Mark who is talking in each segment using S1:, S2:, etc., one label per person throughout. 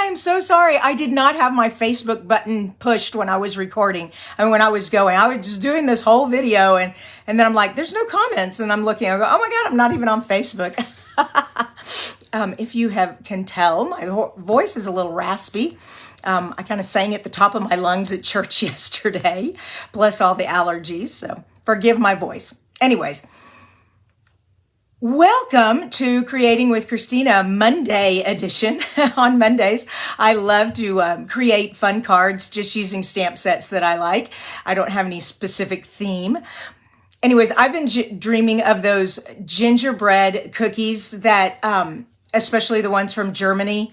S1: am so sorry. I did not have my Facebook button pushed when I was recording and when I was going. I was just doing this whole video and then I'm like, there's no comments. And I'm looking, I go, oh my God, I'm not even on Facebook. If you can tell, my voice is a little raspy. I kind of sang at the top of my lungs at church yesterday, plus all the allergies. So forgive my voice. Anyways. Welcome to Creating with Kristina Monday edition. On Mondays, I love to create fun cards just using stamp sets that I like. I don't have any specific theme. Anyways, I've been dreaming of those gingerbread cookies that, especially the ones from Germany,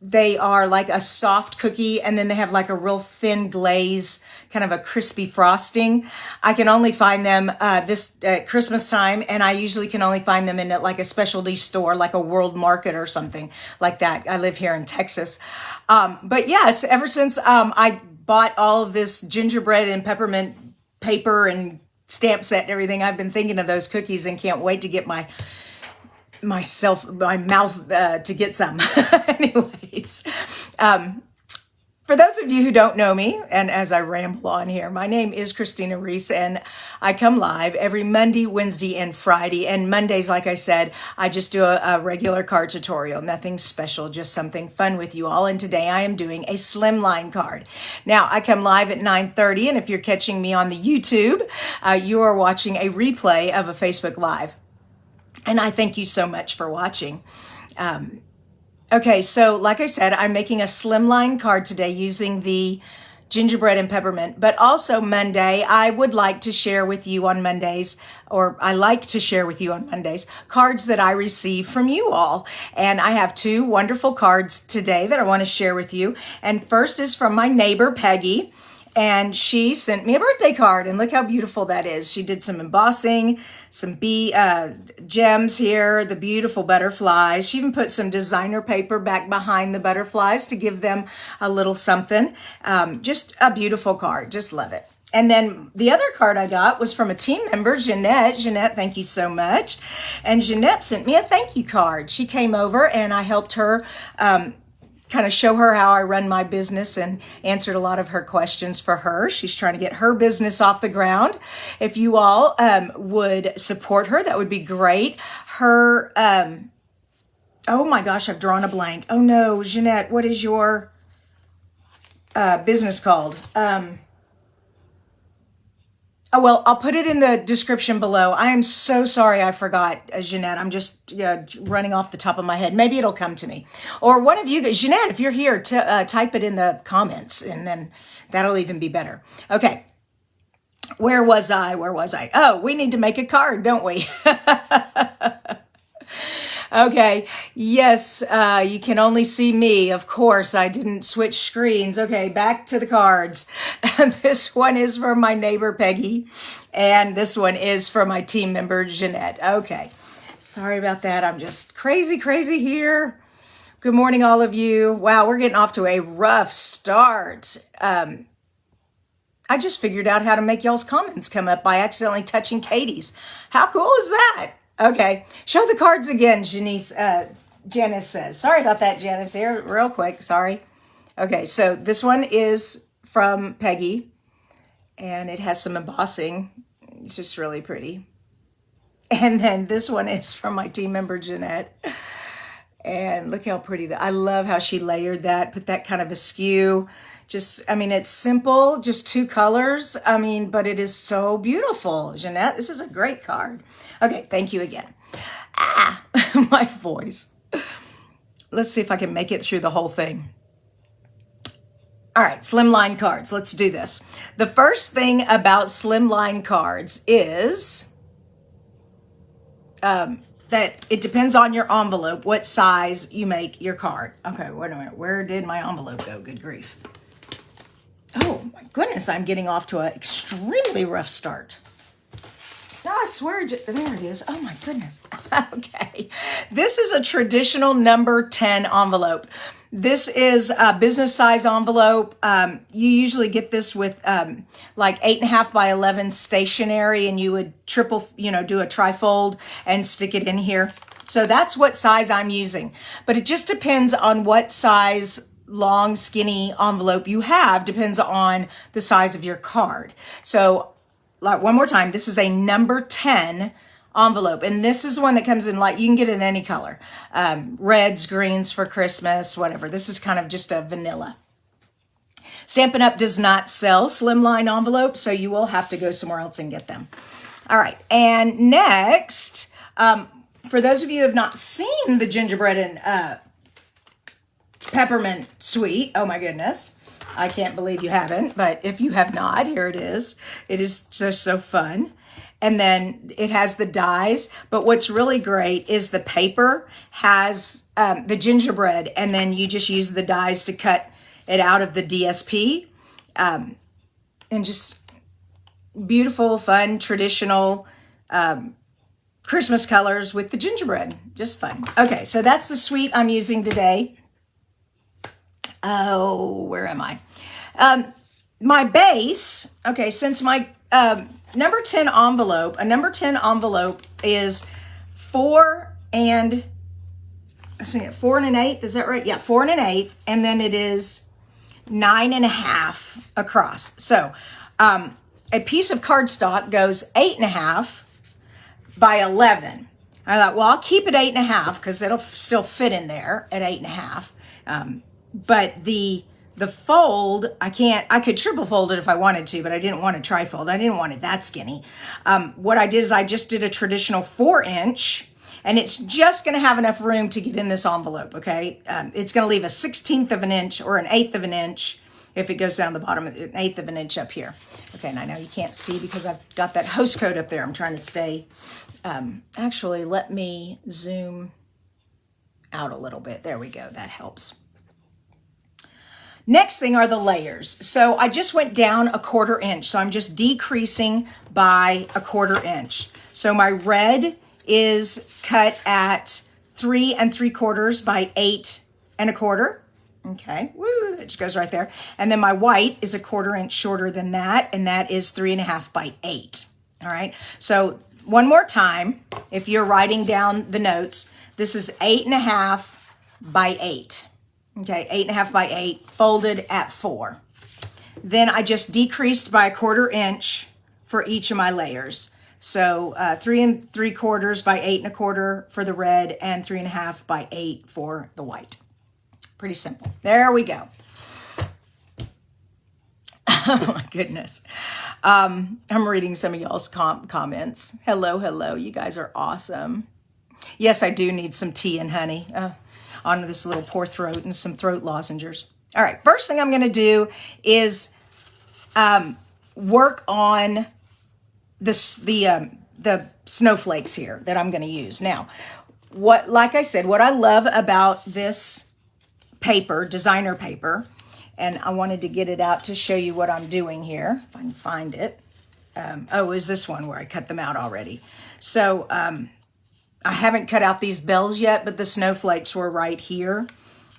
S1: they are like a soft cookie and then they have like a real thin glaze, kind of a crispy frosting. I can only find them this Christmas time, and I usually can only find them in like a specialty store, like a World Market or something like that. I live here in Texas. But yes, ever since I bought all of this gingerbread and peppermint paper and stamp set and everything, I've been thinking of those cookies and can't wait to get my mouth to get some. Anyways, for those of you who don't know me, and as I ramble on here, my name is Kristina Reese, and I come live every Monday, Wednesday, and Friday. And Mondays, like I said, I just do a regular card tutorial, nothing special, just something fun with you all. And today I am doing a Slimline card. Now, I come live at 9:30, and if you're catching me on the YouTube, you are watching a replay of a Facebook Live. And I thank you so much for watching. Okay, so like I said, I'm making a Slimline card today using the Gingerbread and Peppermint, but also Monday, I would like to share with you on Mondays, or I like to share with you on Mondays, cards that I receive from you all. And I have two wonderful cards today that I want to share with you. And first is from my neighbor, Peggy. And she sent me a birthday card, and look how beautiful that is. She did some embossing, some gems here, the beautiful butterflies. She even put some designer paper back behind the butterflies to give them a little something. Just a beautiful card. Just love it. And then the other card I got was from a team member, Jeanette. Jeanette, thank you so much. And Jeanette sent me a thank you card. She came over and I helped her kind of show her how I run my business and answered a lot of her questions for her. She's trying to get her business off the ground. If you all would support her, that would be great. Her, oh my gosh, I've drawn a blank. Oh no, Jeanette, what is your business called? Oh, well, I'll put it in the description below. I am so sorry I forgot, Jeanette. I'm just running off the top of my head. Maybe it'll come to me. Or one of you guys, Jeanette, if you're here, type it in the comments, and then that'll even be better. Okay. Where was I? Oh, we need to make a card, don't we? Okay, yes, you can only see me. Of course, I didn't switch screens. Okay, back to the cards. This one is for my neighbor, Peggy, and this one is for my team member, Jeanette. Okay, sorry about that. I'm just crazy here. Good morning, all of you. Wow, we're getting off to a rough start. I just figured out how to make y'all's comments come up by accidentally touching Katie's. How cool is that? Okay, show the cards again, Janice says. Sorry about that, Janice, here, real quick, sorry. Okay, so this one is from Peggy, and it has some embossing. It's just really pretty. And then this one is from my team member, Jeanette. And look how pretty I love how she layered that, put that kind of askew. Just, I mean, it's simple, just two colors. I mean, but it is so beautiful. Jeanette, this is a great card. Okay, thank you again. My voice. Let's see if I can make it through the whole thing. All right, Slimline cards. Let's do this. The first thing about Slimline cards is that it depends on your envelope, what size you make your card. Okay, wait a minute. Where did my envelope go? Good grief. Oh my goodness, I'm getting off to an extremely rough start. I swear, there it is. Oh my goodness. Okay. This is a traditional number 10 envelope. This is a business size envelope. You usually get this with like 8.5 by 11 stationery, and you would do a trifold and stick it in here. So that's what size I'm using. But it just depends on what size long, skinny envelope you have, depends on the size of your card. So like one more time, this is a number 10 envelope. And this is one that comes in you can get it in any color. Reds, greens for Christmas, whatever. This is kind of just a vanilla. Stampin' Up! Does not sell Slimline envelopes, so you will have to go somewhere else and get them. All right, and next, for those of you who have not seen the Gingerbread and Peppermint suite, oh my goodness, I can't believe you haven't, but if you have not, here it is. It is just so fun. And then it has the dies, but what's really great is the paper has the gingerbread, and then you just use the dies to cut it out of the DSP, and just beautiful, fun, traditional Christmas colors with the gingerbread. Just fun. Okay, so that's the suite I'm using today. Oh, where am I? My base, okay, since my number 10 envelope, a number 10 envelope is 4 and 1/8, is that right? Yeah, 4 1/8, and then it is 9 1/2 across. So a piece of cardstock goes 8 1/2 by 11. I thought, well, I'll keep it 8 1/2 because it'll still fit in there at 8 1/2. But the fold, I could triple fold it if I wanted to, but I didn't want to trifold. I didn't want it that skinny. What I did is I just did a traditional 4-inch, and it's just going to have enough room to get in this envelope, okay? It's going to leave a 1/16 of an inch or an 1/8 of an inch if it goes down the bottom, an 1/8 of an inch up here. Okay, and I know you can't see because I've got that host code up there. I'm trying to stay. Actually, let me zoom out a little bit. There we go. That helps. Next thing are the layers. So I just went down a 1/4 inch. So I'm just decreasing by a 1/4 inch. So my red is cut at 3 3/4 by 8 1/4. Okay, woo, it just goes right there. And then my white is a 1/4 inch shorter than that, and that is 3 1/2 by 8. All right, so one more time, if you're writing down the notes, this is 8 1/2 by 8. Okay, 8 1/2 by 8, folded at 4. Then I just decreased by a 1/4 inch for each of my layers. So 3 3/4 by 8 1/4 for the red, and 3 1/2 by 8 for the white. Pretty simple. There we go. Oh my goodness. I'm reading some of y'all's comments. Hello, hello. You guys are awesome. Yes, I do need some tea and honey on this little poor throat and some throat lozenges. All right, first thing I'm going to do is work on the snowflakes here that I'm going to use. Now, like I said, what I love about this paper, designer paper, and I wanted to get it out to show you what I'm doing here, if I can find it. Is this one where I cut them out already? So I haven't cut out these bells yet, but the snowflakes were right here,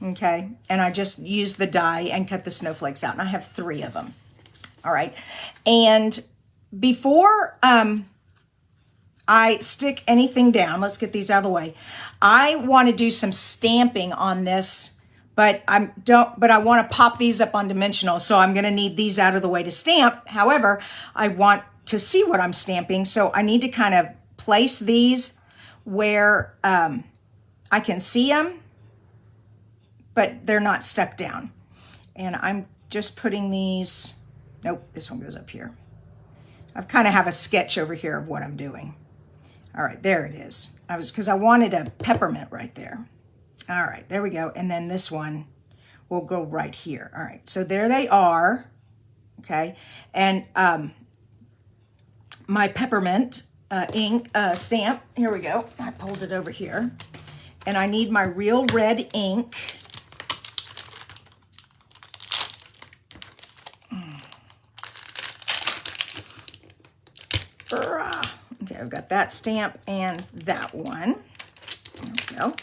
S1: okay? And I just used the die and cut the snowflakes out, and I have 3 of them, all right? And before I stick anything down, let's get these out of the way, I want to do some stamping on this, but I want to pop these up on dimensional, so I'm going to need these out of the way to stamp. However, I want to see what I'm stamping, so I need to kind of place these where I can see them, but they're not stuck down. And I'm just putting these, nope, this one goes up here. I kind of have a sketch over here of what I'm doing. All right, there it is. Because I wanted a peppermint right there. All right, there we go. And then this one will go right here. All right, so there they are. Okay, and my peppermint ink stamp, here we go. I pulled it over here. And I need my real red ink. Okay, I've got that stamp and that one. There we go.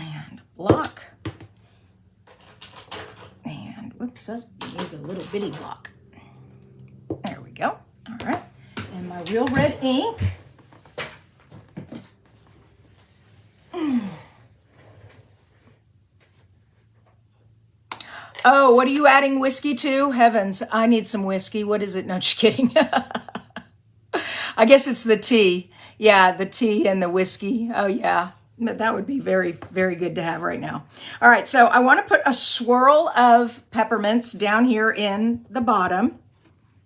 S1: And block. And whoops, let's use a little bitty block. There we go. All right. And my real red ink. Oh, what are you adding whiskey to? Heavens, I need some whiskey. What is it? No, just kidding. I guess it's the tea. Yeah, the tea and the whiskey. Oh, yeah. That would be very, very good to have right now. All right, so I want to put a swirl of peppermints down here in the bottom.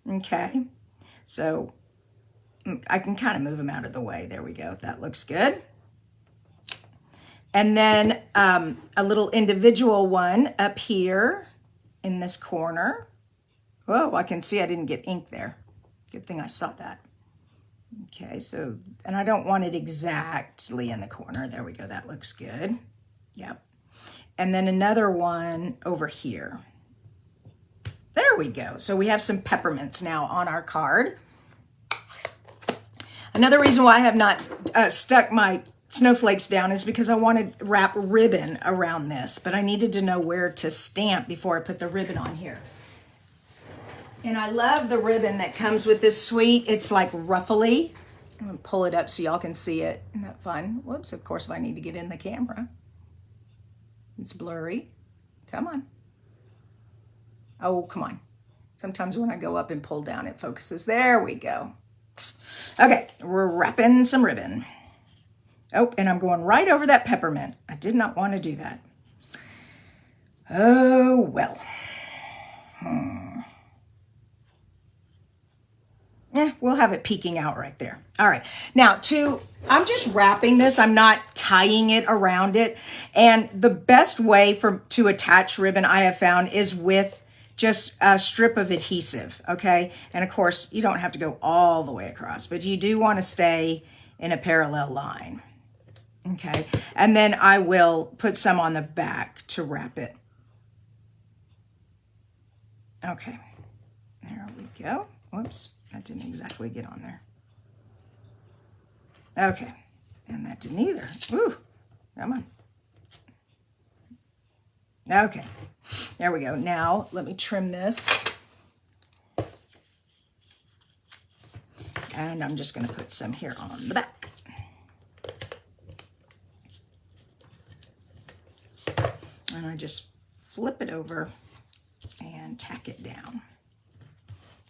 S1: Okay, so I can kind of move them out of the way. There we go. That looks good. And then a little individual one up here in this corner. Whoa, I can see I didn't get ink there. Good thing I saw that. Okay, so, and I don't want it exactly in the corner. There we go. That looks good. Yep. And then another one over here. There we go. So we have some peppermints now on our card. Another reason why I have not stuck my snowflakes down is because I want to wrap ribbon around this, but I needed to know where to stamp before I put the ribbon on here. And I love the ribbon that comes with this suite. It's like ruffly. I'm going to pull it up so y'all can see it. Isn't that fun? Whoops, of course, if I need to get in the camera. It's blurry. Come on. Oh, come on. Sometimes when I go up and pull down, it focuses. There we go. Okay, we're wrapping some ribbon. Oh, and I'm going right over that peppermint. I did not want to do that. Oh, well. Yeah, we'll have it peeking out right there. All right. Now, I'm just wrapping this. I'm not tying it around it. And the best way to attach ribbon I have found is with just a strip of adhesive, okay? And of course, you don't have to go all the way across, but you do want to stay in a parallel line, okay? And then I will put some on the back to wrap it. Okay, there we go. Whoops. That didn't exactly get on there. Okay, and that didn't either. Ooh, come on. Okay, there we go. Now, let me trim this. And I'm just gonna put some here on the back. And I just flip it over and tack it down.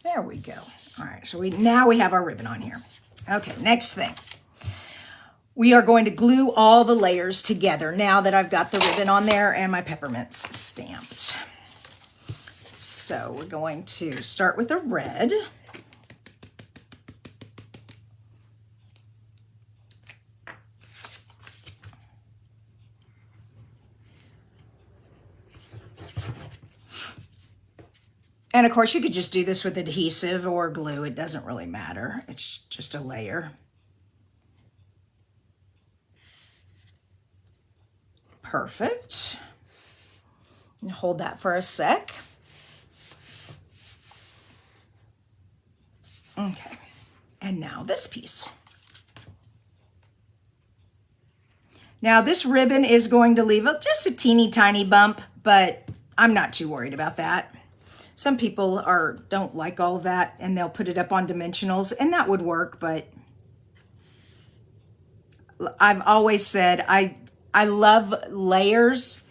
S1: There we go. All right, so now we have our ribbon on here. Okay, next thing. We are going to glue all the layers together now that I've got the ribbon on there and my peppermints stamped. So we're going to start with a red. And of course, you could just do this with adhesive or glue. It doesn't really matter. It's just a layer. Perfect. And hold that for a sec. Okay. And now this piece. Now this ribbon is going to leave just a teeny tiny bump, but I'm not too worried about that. Some people don't like all of that, and they'll put it up on dimensionals, and that would work, but I've always said I love layers,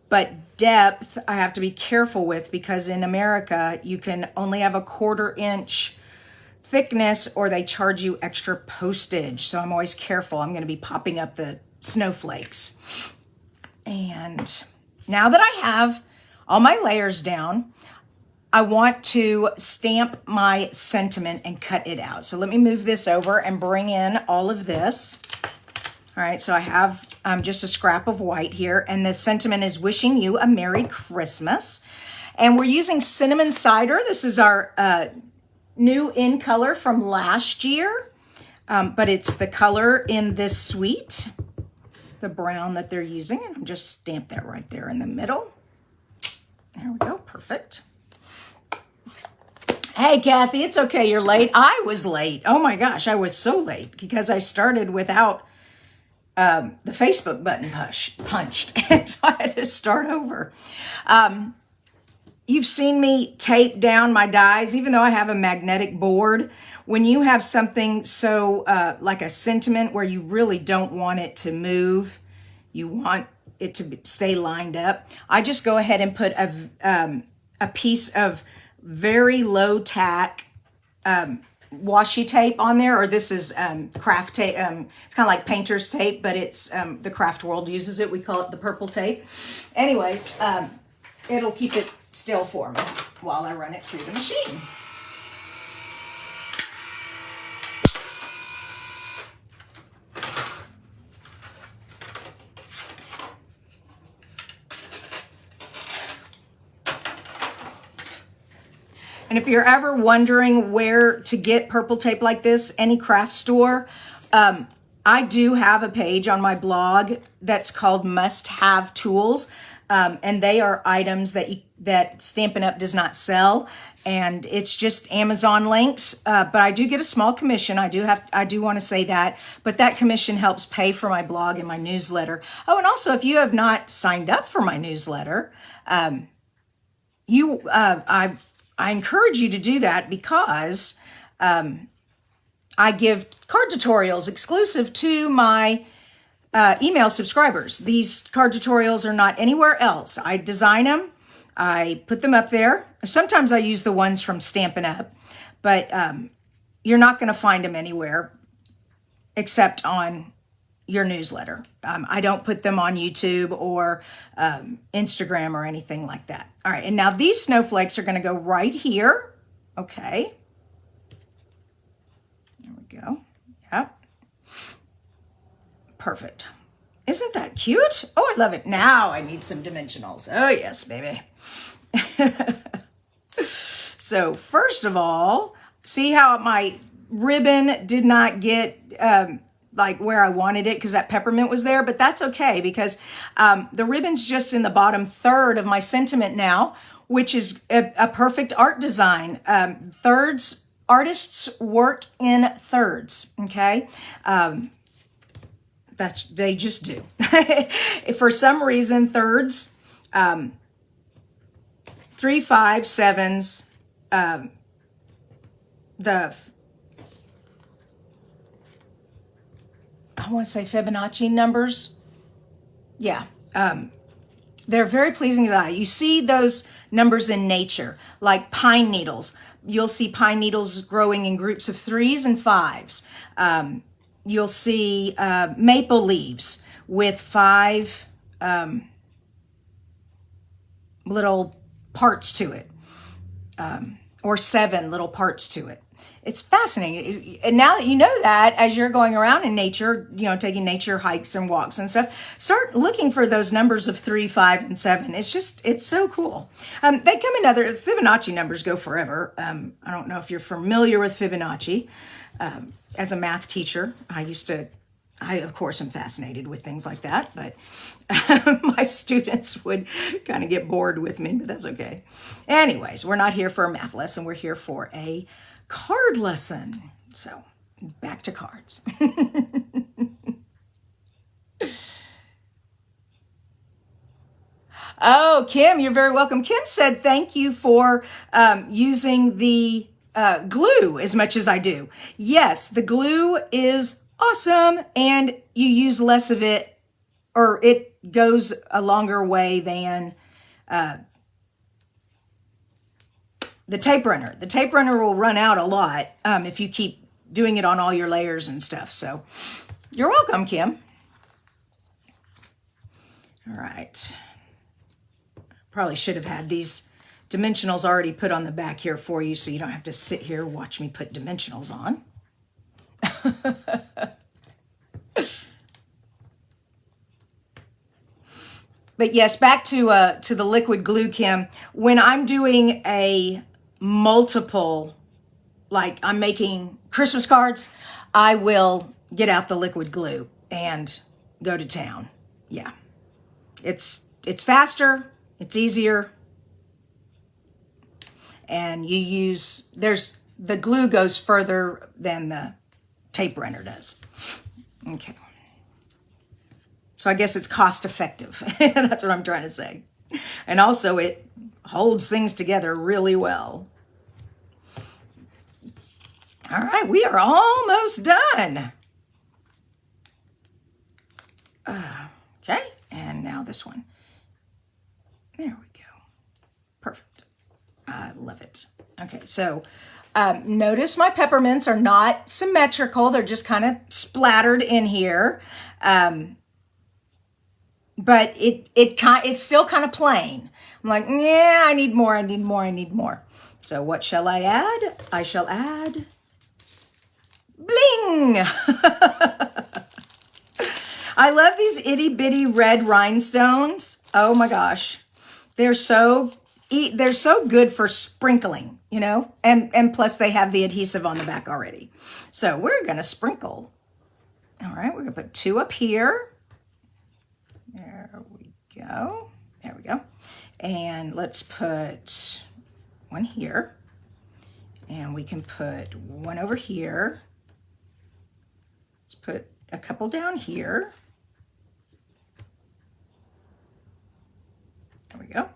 S1: but depth I have to be careful with, because in America, you can only have a 1/4 inch thickness or they charge you extra postage. So I'm always careful. I'm going to be popping up the snowflakes. And now that I have all my layers down, I want to stamp my sentiment and cut it out. So let me move this over and bring in all of this. All right, so I have just a scrap of white here, and the sentiment is wishing you a Merry Christmas. And we're using cinnamon cider. This is our new in color from last year, but it's the color in this suite, the brown that they're using. And I'm just stamp that right there in the middle. There we go, perfect. Hey, Kathy, it's okay, you're late. I was late. Oh my gosh, I was so late because I started without the Facebook button punched. And so I had to start over. You've seen me tape down my dies, even though I have a magnetic board. When you have something so like a sentiment where you really don't want it to move, you want it to stay lined up, I just go ahead and put a piece of very low tack washi tape on there, or this is craft tape. It's kind of like painter's tape, but it's the craft world uses it. We call it the purple tape. Anyways, it'll keep it still for me while I run it through the machine. And if you're ever wondering where to get purple tape like this, any craft store, I do have a page on my blog that's called Must Have Tools. And they are items that Stampin' Up! Does not sell. And it's just Amazon links. But I do get a small commission. I do want to say that. But that commission helps pay for my blog and my newsletter. Oh, and also if you have not signed up for my newsletter, I encourage you to do that because I give card tutorials exclusive to my email subscribers. These card tutorials are not anywhere else. I design them, I put them up there. Sometimes I use the ones from Stampin' Up, but you're not going to find them anywhere except on your newsletter. I don't put them on YouTube or Instagram or anything like that. All right, and now these snowflakes are going to go right here. Okay. There we go. Yep. Perfect. Isn't that cute? Oh, I love it. Now I need some dimensionals. Oh, yes, baby. So first of all, see how my ribbon did not get like where I wanted it because that peppermint was there, but that's okay because the ribbon's just in the bottom third of my sentiment now, which is a perfect art design. Thirds, artists work in thirds, okay? They just do. For some reason, thirds, 3, 5, 7s, I want to say Fibonacci numbers. Yeah. They're very pleasing to the eye. You see those numbers in nature, like pine needles. You'll see pine needles growing in groups of 3s and 5s. You'll see maple leaves with 5 little parts to it, or 7 little parts to it. It's fascinating. And now that you know that, as you're going around in nature, taking nature hikes and walks and stuff, start looking for those numbers of 3, 5, and 7. It's so cool. They come in other, Fibonacci numbers go forever. I don't know if you're familiar with Fibonacci. As a math teacher, I of course am fascinated with things like that, but my students would kind of get bored with me, but that's okay. Anyways, we're not here for a math lesson. We're here for a card lesson. So back to cards. Oh, Kim, you're very welcome. Kim said, thank you for using the glue as much as I do. Yes, the glue is awesome, and you use less of it, or it goes a longer way than the tape runner. The tape runner will run out a lot if you keep doing it on all your layers and stuff. So you're welcome, Kim. All right. Probably should have had these dimensionals already put on the back here for you so you don't have to sit here and watch me put dimensionals on. But yes, back to the liquid glue, Kim. When I'm doing a multiple, like I'm making Christmas cards, I will get out the liquid glue and go to town. Yeah, it's faster, it's easier, and the glue goes further than the tape runner does. Okay. So I guess it's cost effective. That's what I'm trying to say. And also it holds things together really well. All right, we are almost done. Okay, and now this one. There we go. Perfect. I love it. Okay, so notice my peppermints are not symmetrical. They're just kind of splattered in here. But it's still kind of plain. I'm like, yeah, I need more, I need more, I need more. So what shall I add? I shall add bling. I love these itty bitty red rhinestones. Oh my gosh. They're so good for sprinkling, you know, and plus they have the adhesive on the back already. So we're going to sprinkle. All right, we're going to put 2 up here. There we go. There we go. And let's put 1 here. And we can put 1 over here. Let's put a couple down here. There we go.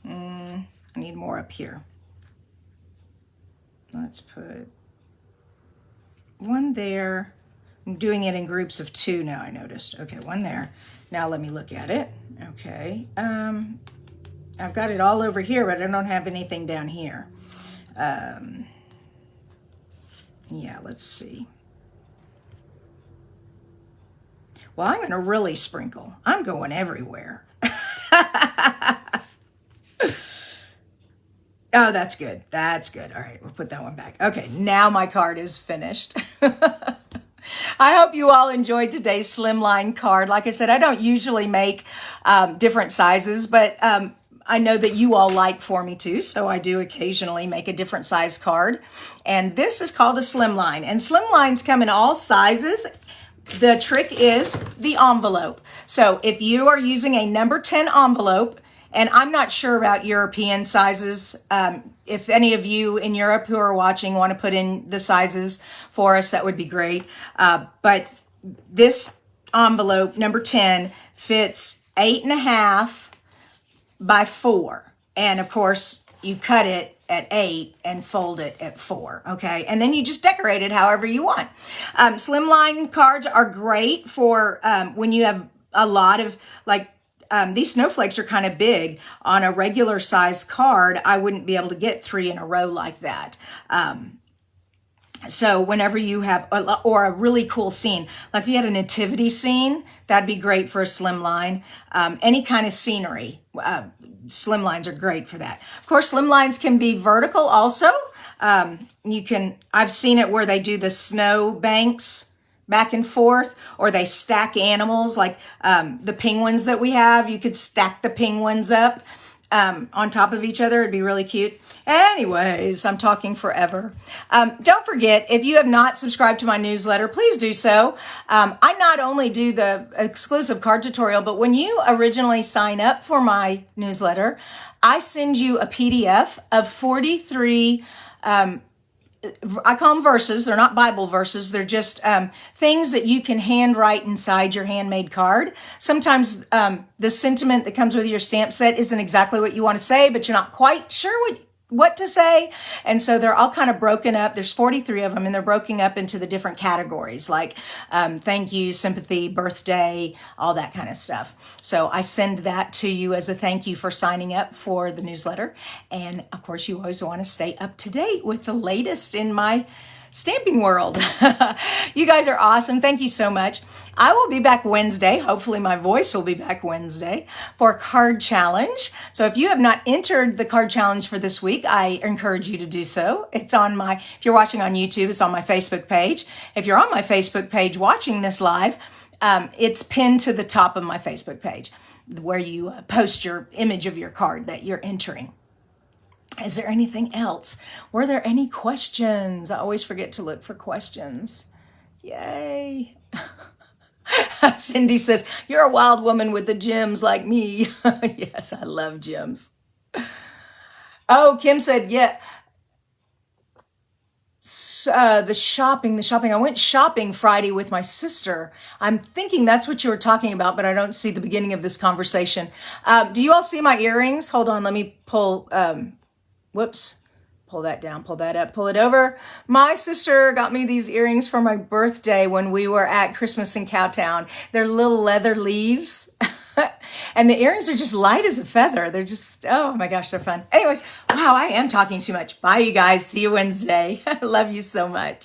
S1: I need more up here. Let's put 1 there. I'm doing it in groups of 2 now, I noticed. Okay, 1 there. Now let me look at it. Okay. I've got it all over here, but I don't have anything down here. Yeah, let's see. Well, I'm going to really sprinkle. I'm going everywhere. Oh, that's good. That's good. All right, we'll put that one back. Okay, now my card is finished. I hope you all enjoyed today's Slimline card. Like I said, I don't usually make different sizes, but I know that you all like for me to, so I do occasionally make a different size card. And this is called a Slimline. And Slimlines come in all sizes. The trick is the envelope. So if you are using a number 10 envelope, and I'm not sure about European sizes. If any of you in Europe who are watching want to put in the sizes for us, that would be great. But this envelope, number 10, fits 8.5 by 4. And of course, you cut it at 8 and fold it at 4, okay? And then you just decorate it however you want. Slimline cards are great for when you have a lot of, like, these snowflakes are kind of big. On a regular size card, I wouldn't be able to get 3 in a row like that. So whenever you have, or a really cool scene, like if you had a nativity scene, that'd be great for a Slimline. Any kind of scenery, Slimlines are great for that. Of course, Slimlines can be vertical also. I've seen it where they do the snow banks back and forth, or they stack animals like the penguins that we have. You could stack the penguins up on top of each other. It'd be really cute. Anyways, I'm talking forever. Don't forget, if you have not subscribed to my newsletter, please do so. I not only do the exclusive card tutorial, but when you originally sign up for my newsletter, I send you a PDF of 43 I call them verses. They're not Bible verses. They're just things that you can handwrite inside your handmade card. Sometimes the sentiment that comes with your stamp set isn't exactly what you want to say, but you're not quite sure what to say. And so they're all kind of broken up. There's 43 of them, and they're broken up into the different categories, like thank you, sympathy, birthday, all that kind of stuff. So I send that to you as a thank you for signing up for the newsletter. And of course, you always want to stay up to date with the latest in my stamping world. You guys are awesome. Thank you so much. I will be back Wednesday. Hopefully my voice will be back Wednesday for a card challenge. So if you have not entered the card challenge for this week, I encourage you to do so. It's on if you're watching on YouTube, it's on my Facebook page. If you're on my Facebook page watching this live, it's pinned to the top of my Facebook page where you post your image of your card that you're entering. Is there anything else? Were there any questions? I always forget to look for questions. Yay. Cindy says, you're a wild woman with the gems like me. Yes, I love gems. Oh, Kim said, yeah. The shopping. I went shopping Friday with my sister. I'm thinking that's what you were talking about, but I don't see the beginning of this conversation. Do you all see my earrings? Hold on, let me pull... Whoops, pull that down, pull that up, pull it over. My sister got me these earrings for my birthday when we were at Christmas in Cowtown. They're little leather leaves. And the earrings are just light as a feather. They're just, oh my gosh, they're fun. Anyways, wow, I am talking too much. Bye, you guys. See you Wednesday. I love you so much.